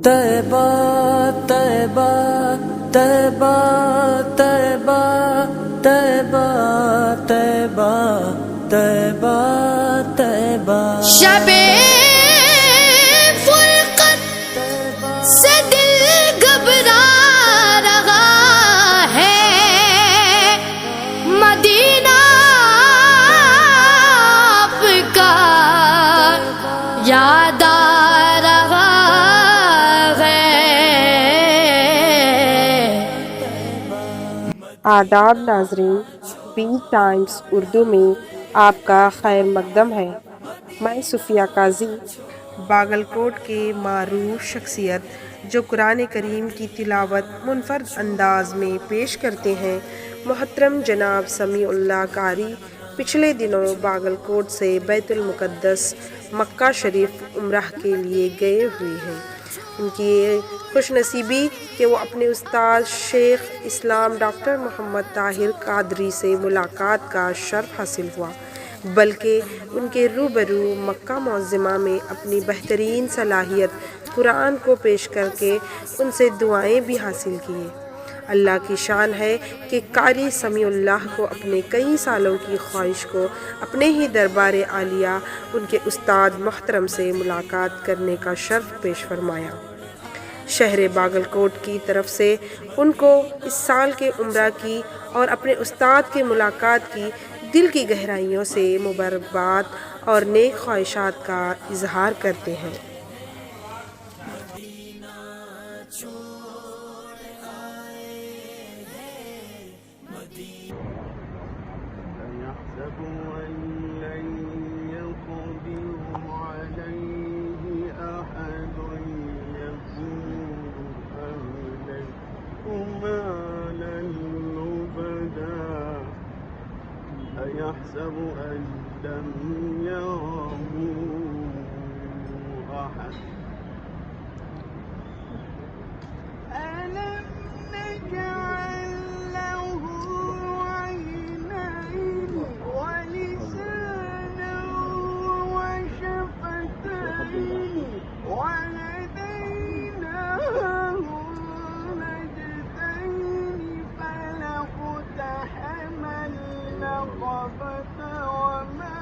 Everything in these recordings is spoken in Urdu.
طیبہ طیبہ طیبہ طیبہ طیبہ طیبہ طیبہ طیبہ شب فرقت سے دل گھبرا رہا ہے، مدینہ آپ کا یاد آ رہا ہے۔ آداب ناظرین، بی ٹائمز اردو میں آپ کا خیر مقدم ہے۔ میں صفیہ قاضی باگلکوٹ کے معروف شخصیت جو قرآن کریم کی تلاوت منفرد انداز میں پیش کرتے ہیں، محترم جناب سمیع اللہ قاری پچھلے دنوں باگلکوٹ سے بیت المقدس مکہ شریف عمرہ کے لیے گئے ہوئے ہیں۔ ان کی یہ خوش نصیبی کہ وہ اپنے استاد شیخ اسلام ڈاکٹر محمد طاہر قادری سے ملاقات کا شرف حاصل ہوا، بلکہ ان کے روبرو مکہ معظمہ میں اپنی بہترین صلاحیت قرآن کو پیش کر کے ان سے دعائیں بھی حاصل کیں۔ اللہ کی شان ہے کہ قاری سمیع اللہ کو اپنے کئی سالوں کی خواہش کو اپنے ہی دربار عالیہ ان کے استاد محترم سے ملاقات کرنے کا شرف پیش فرمایا۔ شہر باگلکوٹ کی طرف سے ان کو اس سال کے عمرہ کی اور اپنے استاد کے ملاقات کی دل کی گہرائیوں سے مبارکباد اور نیک خواہشات کا اظہار کرتے ہیں۔ أيحسب أن لم يره أحد ألم نجعل له عينين ولسانا وشفتين وهديناه النجدين فلاقتحم العقبة وما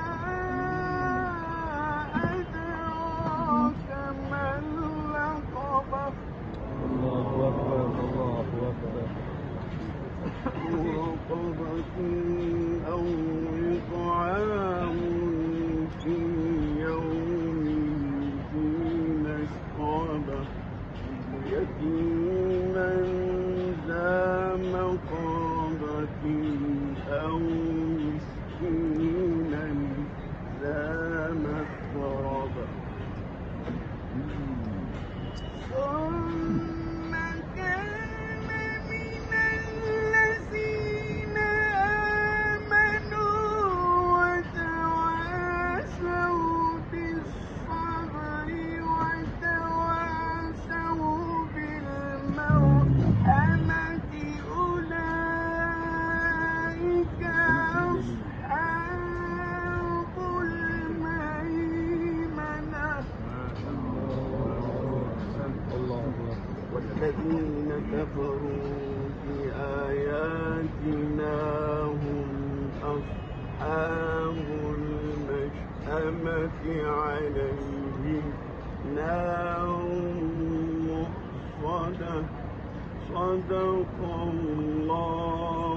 أدراك ما العقبة الله أكبر الله أكبر رقبة أو إطعام في يوم ذي مسغبة يتيما ذا مقربة أو مسكينا ذا متربة ثم كان من الذين آمنوا وتواصوا بالصبر وتواصوا بالمرحمة أولئك أصحاب الميمنة والذين كفروا بآياتنا هم أصحاب المشأمة عليهم نار مؤصدة صدق الله